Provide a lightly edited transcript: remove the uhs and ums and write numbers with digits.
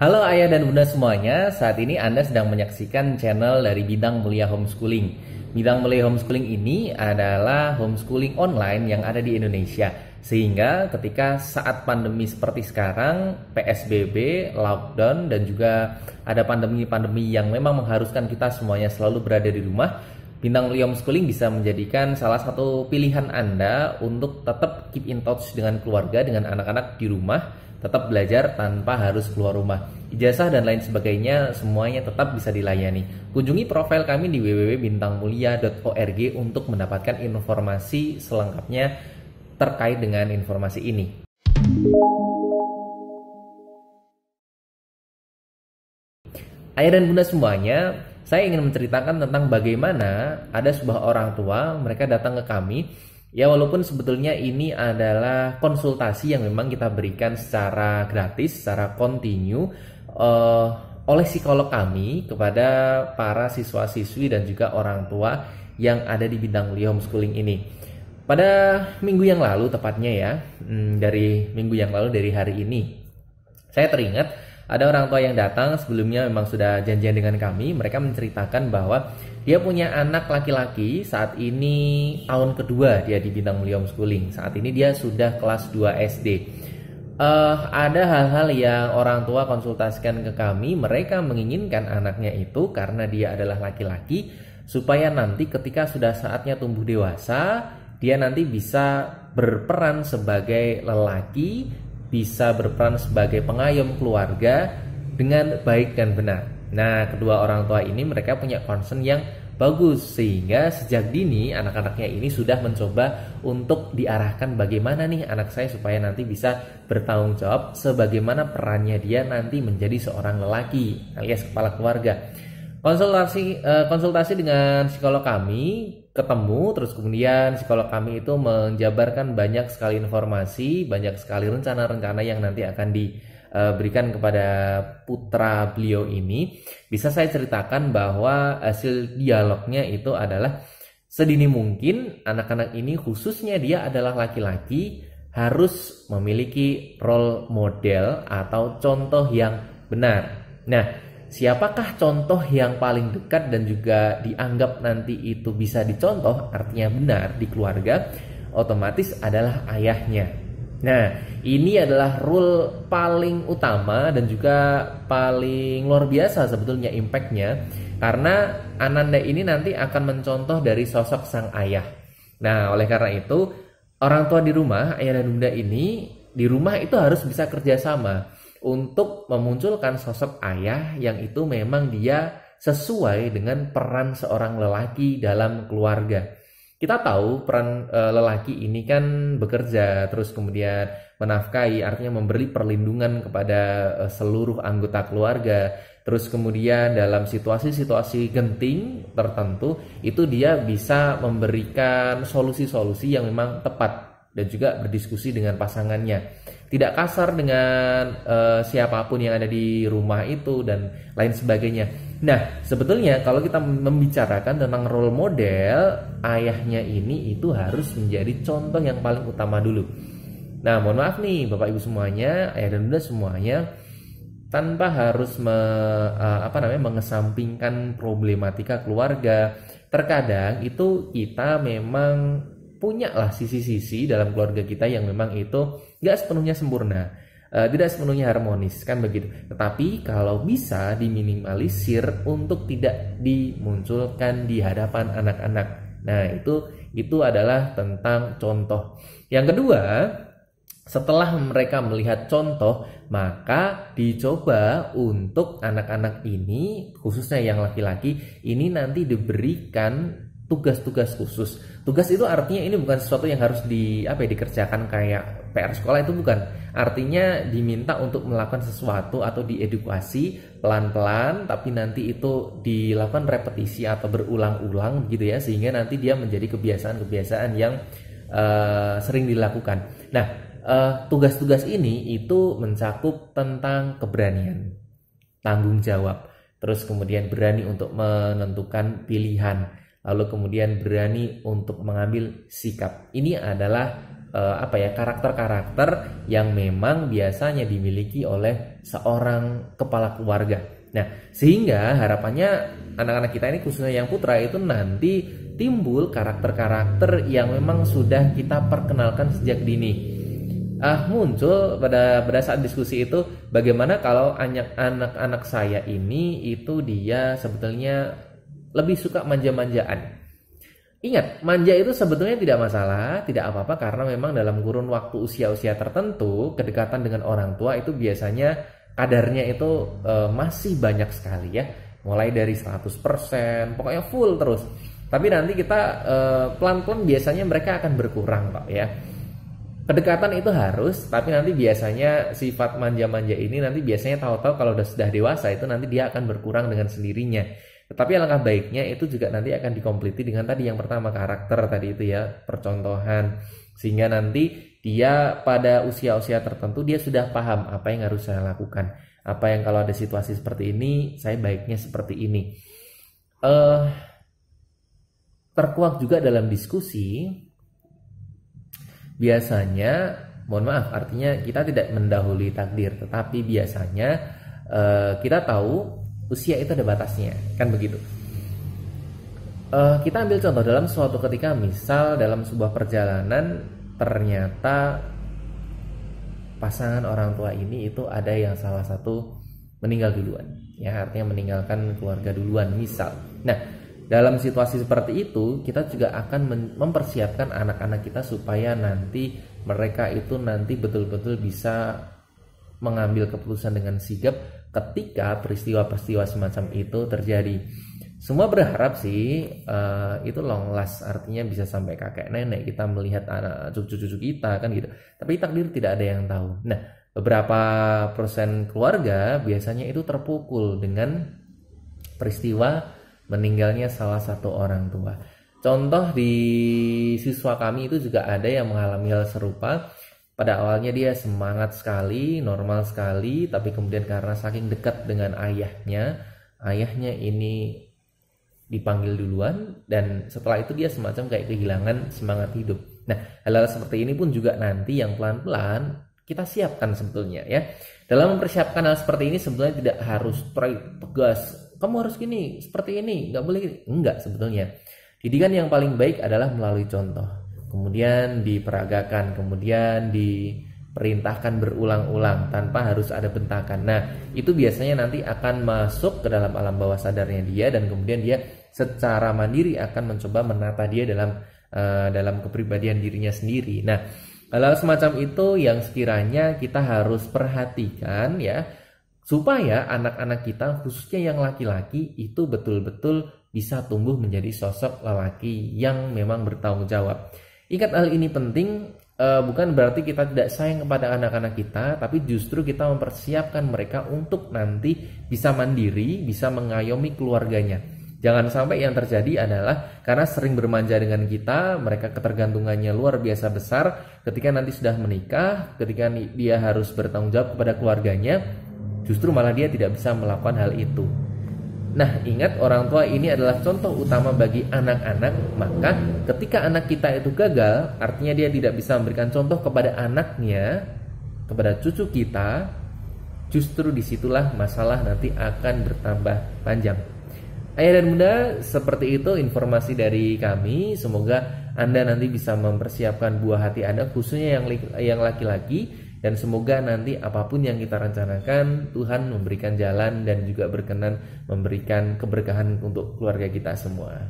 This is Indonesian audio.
Halo ayah dan bunda semuanya, saat ini Anda sedang menyaksikan channel dari Bidang Mulia Homeschooling. Bidang Mulia Homeschooling ini adalah homeschooling online yang ada di Indonesia. Sehingga ketika saat pandemi seperti sekarang, PSBB, lockdown, dan juga ada pandemi-pandemi yang memang mengharuskan kita semuanya selalu berada di rumah, Bintang Mulia Homeschooling bisa menjadikan salah satu pilihan Anda untuk tetap keep in touch dengan keluarga, dengan anak-anak di rumah, tetap belajar tanpa harus keluar rumah. Ijazah dan lain sebagainya semuanya tetap bisa dilayani. Kunjungi profil kami di www.bintangmulia.org untuk mendapatkan informasi selengkapnya terkait dengan informasi ini. Ayah dan bunda semuanya, saya ingin menceritakan tentang bagaimana ada sebuah orang tua, mereka datang ke kami. Ya, walaupun sebetulnya ini adalah konsultasi yang memang kita berikan secara gratis, secara kontinu oleh psikolog kami kepada para siswa-siswi dan juga orang tua yang ada di Bintang Mulia Homeschooling ini. Pada minggu yang lalu tepatnya ya, dari minggu yang lalu dari hari ini, saya teringat ada orang tua yang datang sebelumnya memang sudah janjian dengan kami. Mereka menceritakan bahwa dia punya anak laki-laki, saat ini tahun kedua dia di Bintang Mulia Homeschooling. Saat ini dia sudah kelas 2 SD. Ada hal-hal yang orang tua konsultasikan ke kami. Mereka menginginkan anaknya itu karena dia adalah laki-laki, supaya nanti ketika sudah saatnya tumbuh dewasa, dia nanti bisa berperan sebagai lelaki, bisa berperan sebagai pengayom keluarga dengan baik dan benar. Nah, kedua orang tua ini mereka punya concern yang bagus, sehingga sejak dini anak-anaknya ini sudah mencoba untuk diarahkan bagaimana nih anak saya supaya nanti bisa bertanggung jawab sebagaimana perannya dia nanti menjadi seorang lelaki alias kepala keluarga. Konsultasi dengan psikolog kami, ketemu, terus kemudian psikolog kami itu menjabarkan banyak sekali informasi, banyak sekali rencana-rencana yang nanti akan diberikan kepada putra beliau ini. Bisa saya ceritakan bahwa hasil dialognya itu adalah sedini mungkin anak-anak ini, khususnya dia adalah laki-laki, harus memiliki role model atau contoh yang benar. Nah, siapakah contoh yang paling dekat dan juga dianggap nanti itu bisa dicontoh, artinya benar di keluarga? Otomatis adalah ayahnya. Nah, ini adalah rule paling utama dan juga paling luar biasa sebetulnya impactnya, karena Ananda ini nanti akan mencontoh dari sosok sang ayah. Nah, oleh karena itu orang tua di rumah, ayah dan bunda ini di rumah itu harus bisa kerjasama untuk memunculkan sosok ayah yang itu memang dia sesuai dengan peran seorang lelaki dalam keluarga. Kita tahu peran lelaki ini kan bekerja, terus kemudian menafkahi, artinya memberi perlindungan kepada seluruh anggota keluarga. Terus kemudian dalam situasi-situasi genting tertentu itu dia bisa memberikan solusi-solusi yang memang tepat dan juga berdiskusi dengan pasangannya, tidak kasar dengan siapapun yang ada di rumah itu dan lain sebagainya. Nah, sebetulnya kalau kita membicarakan tentang role model, ayahnya ini itu harus menjadi contoh yang paling utama dulu. Nah, mohon maaf nih Bapak Ibu semuanya, ayah dan bunda semuanya, tanpa harus mengesampingkan problematika keluarga. Terkadang itu kita memang punya lah sisi-sisi dalam keluarga kita yang memang itu gak sepenuhnya sempurna, tidak sepenuhnya harmonis, kan begitu. Tetapi kalau bisa diminimalisir untuk tidak dimunculkan di hadapan anak-anak. Nah, itu adalah tentang contoh. Yang kedua, setelah mereka melihat contoh, maka dicoba untuk anak-anak ini, khususnya yang laki-laki ini, nanti diberikan tugas-tugas khusus. Tugas itu artinya ini bukan sesuatu yang harus dikerjakan kayak PR sekolah, itu bukan. Artinya diminta untuk melakukan sesuatu atau diedukasi pelan-pelan, tapi nanti itu dilakukan repetisi atau berulang-ulang gitu ya, sehingga nanti dia menjadi kebiasaan-kebiasaan yang sering dilakukan. Nah, tugas-tugas ini itu mencakup tentang keberanian, tanggung jawab, terus kemudian berani untuk menentukan pilihan, lalu kemudian berani untuk mengambil sikap. Ini adalah karakter-karakter yang memang biasanya dimiliki oleh seorang kepala keluarga. Nah, sehingga harapannya anak-anak kita ini khususnya yang putra itu nanti timbul karakter-karakter yang memang sudah kita perkenalkan sejak dini. Muncul pada saat diskusi itu, bagaimana kalau anak-anak saya ini itu dia sebetulnya lebih suka manja-manjaan. Ingat, manja itu sebetulnya tidak masalah, tidak apa-apa, karena memang dalam kurun waktu usia-usia tertentu, kedekatan dengan orang tua itu biasanya kadarnya itu masih banyak sekali ya. Mulai dari 100%, pokoknya full terus. Tapi nanti kita pelan-pelan biasanya mereka akan berkurang Pak ya. Kedekatan itu harus, tapi nanti biasanya sifat manja-manja ini nanti biasanya tahu-tahu kalau sudah dewasa itu nanti dia akan berkurang dengan sendirinya. Tetapi alangkah baiknya itu juga nanti akan dikompleti dengan tadi yang pertama, karakter tadi itu ya, percontohan. Sehingga nanti dia pada usia-usia tertentu dia sudah paham apa yang harus saya lakukan. Apa yang kalau ada situasi seperti ini, saya baiknya seperti ini. Terkuak juga dalam diskusi, biasanya, mohon maaf, artinya kita tidak mendahului takdir, tetapi biasanya kita tahu usia itu ada batasnya, kan begitu. Kita ambil contoh dalam suatu ketika, misal dalam sebuah perjalanan ternyata pasangan orang tua ini itu ada yang salah satu meninggal duluan, ya artinya meninggalkan keluarga duluan misal. Nah, dalam situasi seperti itu, kita juga akan mempersiapkan anak-anak kita supaya nanti mereka itu nanti betul-betul bisa mengambil keputusan dengan sigap ketika peristiwa-peristiwa semacam itu terjadi. Semua berharap sih itu long last, artinya bisa sampai kakek nenek kita melihat anak cucu-cucu kita kan gitu. Tapi takdir tidak ada yang tahu. Nah, beberapa persen keluarga biasanya itu terpukul dengan peristiwa meninggalnya salah satu orang tua. Contoh di siswa kami itu juga ada yang mengalami hal serupa. Pada awalnya dia semangat sekali, normal sekali, tapi kemudian karena saking dekat dengan ayahnya ini dipanggil duluan, dan setelah itu dia semacam kayak kehilangan semangat hidup. Nah, hal-hal seperti ini pun juga nanti yang pelan-pelan kita siapkan sebetulnya ya. Dalam mempersiapkan hal seperti ini sebetulnya tidak harus tegas, kamu harus gini, seperti ini, nggak boleh gini. Enggak sebetulnya. Didikan yang paling baik adalah melalui contoh. Kemudian diperagakan, kemudian diperintahkan berulang-ulang tanpa harus ada bentakan. Nah, itu biasanya nanti akan masuk ke dalam alam bawah sadarnya dia, dan kemudian dia secara mandiri akan mencoba menata dia dalam kepribadian dirinya sendiri. Nah, hal semacam itu yang sekiranya kita harus perhatikan ya, supaya anak-anak kita khususnya yang laki-laki itu betul-betul bisa tumbuh menjadi sosok lelaki yang memang bertanggung jawab. Ingat, hal ini penting, bukan berarti kita tidak sayang kepada anak-anak kita, tapi justru kita mempersiapkan mereka untuk nanti bisa mandiri, bisa mengayomi keluarganya. Jangan sampai yang terjadi adalah karena sering bermanja dengan kita, mereka ketergantungannya luar biasa besar. Ketika nanti sudah menikah, ketika dia harus bertanggung jawab kepada keluarganya, justru malah dia tidak bisa melakukan hal itu. Nah, ingat, orang tua ini adalah contoh utama bagi anak-anak. Maka ketika anak kita itu gagal, artinya dia tidak bisa memberikan contoh kepada anaknya, kepada cucu kita, justru disitulah masalah nanti akan bertambah panjang. Ayah dan bunda, seperti itu informasi dari kami. Semoga Anda nanti bisa mempersiapkan buah hati Anda, khususnya yang laki-laki. Dan semoga nanti apapun yang kita rencanakan, Tuhan memberikan jalan dan juga berkenan memberikan keberkahan untuk keluarga kita semua.